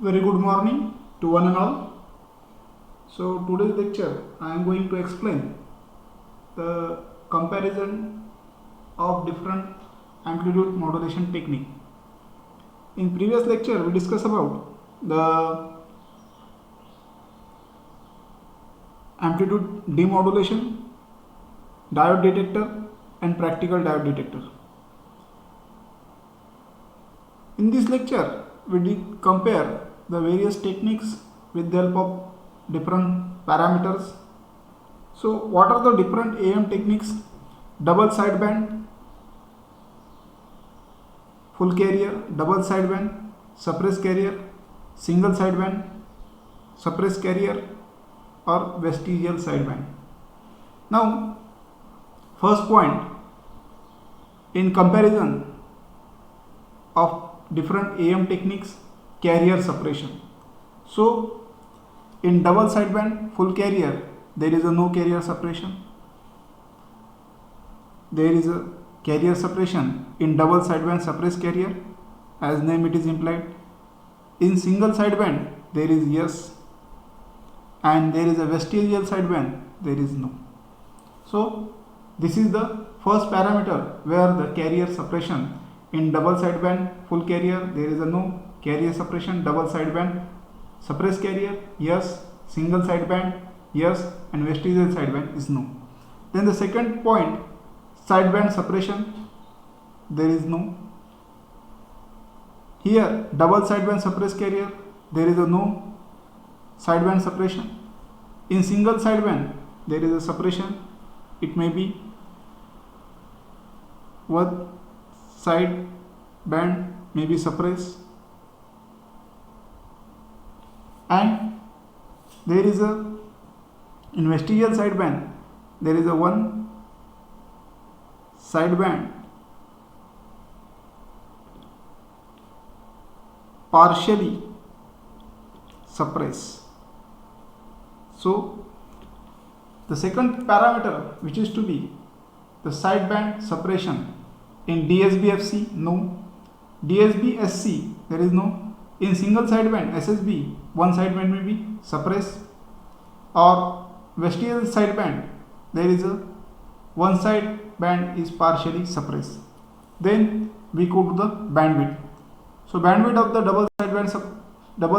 Very good morning to one and all. So today's lecture I am going to explain the comparison of different amplitude modulation technique. In previous lecture we discussed about the amplitude demodulation, diode detector and practical diode detector. In this lecture we did compare the various techniques with the help of different parameters. So what are the different AM techniques? Double sideband, full carrier, double sideband, suppressed carrier, single sideband, suppressed carrier or vestigial sideband. Now first point, in comparison of different AM techniques, carrier suppression. So in double sideband full carrier there is a no carrier suppression. There is a carrier suppression in double sideband suppressed carrier, as name it is implied. In single sideband there is yes, and there is a vestigial sideband there is no. So this is the first parameter where the carrier suppression. In double sideband full carrier there is a no carrier suppression, double sideband suppressed carrier yes, single sideband yes, and vestigial sideband is no. Then the second point, sideband suppression, there is no. Here double sideband suppressed carrier there is a no sideband suppression. In single sideband there is a suppression, it may be one side band may be suppressed, and there is a in vestigial sideband there is a one sideband partially suppressed. So the second parameter, which is to be the sideband suppression, in DSB-FC no, DSB-SC there is no. In single sideband SSB one sideband may be suppressed, or vestigial sideband there is a one sideband is partially suppressed. Then we go to the bandwidth. So bandwidth of the double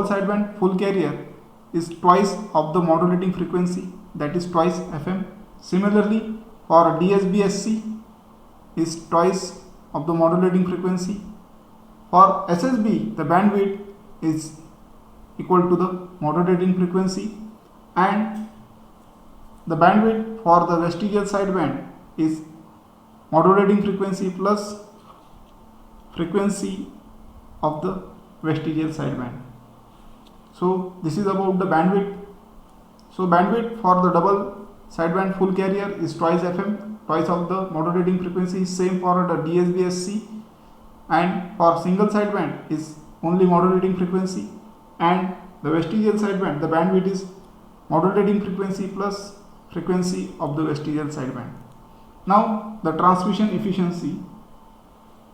sideband full carrier is twice of the modulating frequency, that is twice FM. Similarly for DSB-SC is twice of the modulating frequency. For SSB the bandwidth is equal to the modulating frequency, and the bandwidth for the vestigial sideband is modulating frequency plus frequency of the vestigial sideband. So this is about the bandwidth. So bandwidth for the double sideband full carrier is twice FM, twice of the modulating frequency, same for the DSB-SC, and for single sideband is only modulating frequency, and the vestigial sideband the bandwidth is modulating frequency plus frequency of the vestigial sideband. Now the transmission efficiency.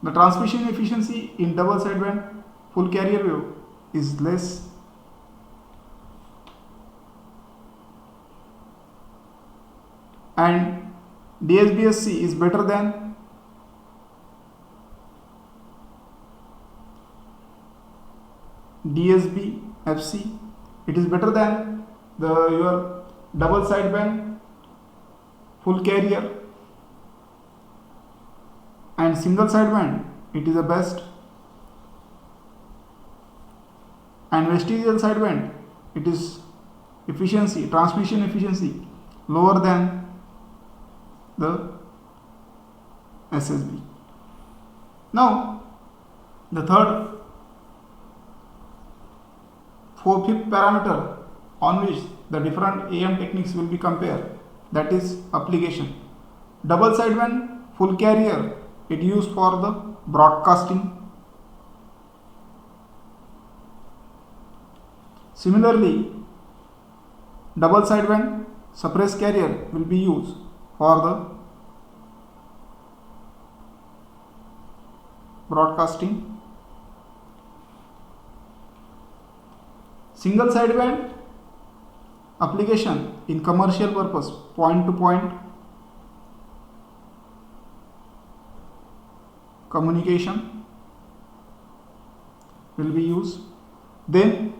The transmission efficiency in double sideband full carrier wave is less, and DSB-SC is better than DSB-FC. It is better than your double sideband full carrier, and single sideband it is the best, and vestigial sideband it is efficiency, transmission efficiency lower than the SSB. Now the fifth parameter on which the different AM techniques will be compared, that is application. Double sideband full carrier it used for the broadcasting. Similarly double sideband suppressed carrier will be used for the broadcasting. single sideband application in commercial purpose, point to point communication will be used. Then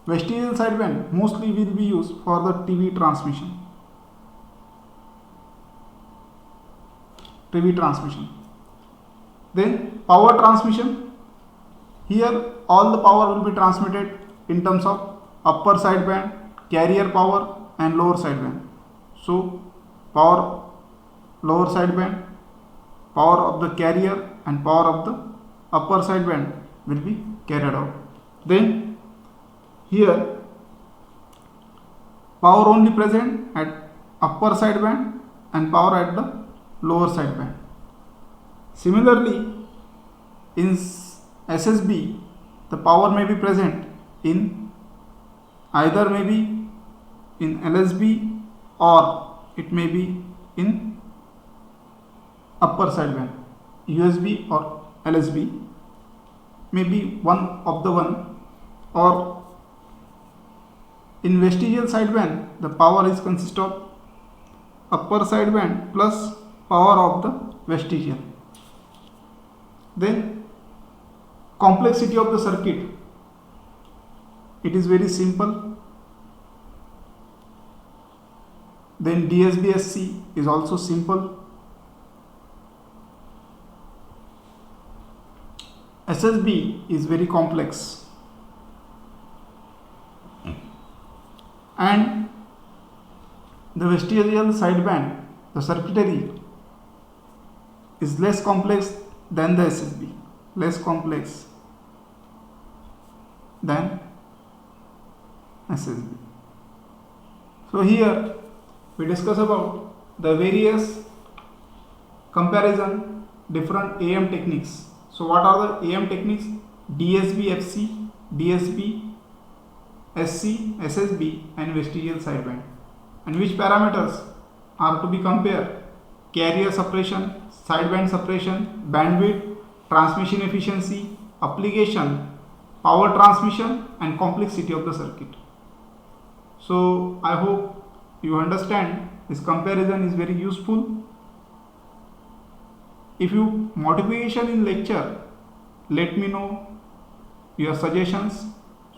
vestigial sideband mostly will be used for the TV transmission. Then power transmission. Here all the power will be transmitted in terms of upper sideband, carrier power and lower sideband. So power lower sideband, power of the carrier and power of the upper sideband will be carried out. Then here power only present at upper sideband and power at the lower sideband. Similarly, in SSB the power may be present in either maybe in LSB or it may be in upper sideband, USB or LSB, maybe one of the one, or in vestigial sideband the power is consist of upper sideband plus power of the vestigial. Then complexity of the circuit, it is very simple. Then DSB-SC is also simple. SSB is very complex, and the vestigial sideband, the circuitry is less complex than the SSB, less complex than SSB. So here we discuss about the various comparison different AM techniques. So what are the AM techniques? DSB-FC, DSB-SC, SSB and vestigial sideband. And which parameters are to be compared? Carrier suppression, sideband suppression, bandwidth, transmission efficiency, application, power transmission and complexity of the circuit. So I hope you understand this comparison is very useful. If you motivation in lecture, let me know your suggestions,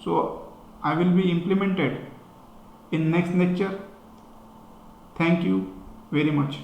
so I will be implemented in next lecture. Thank you very much.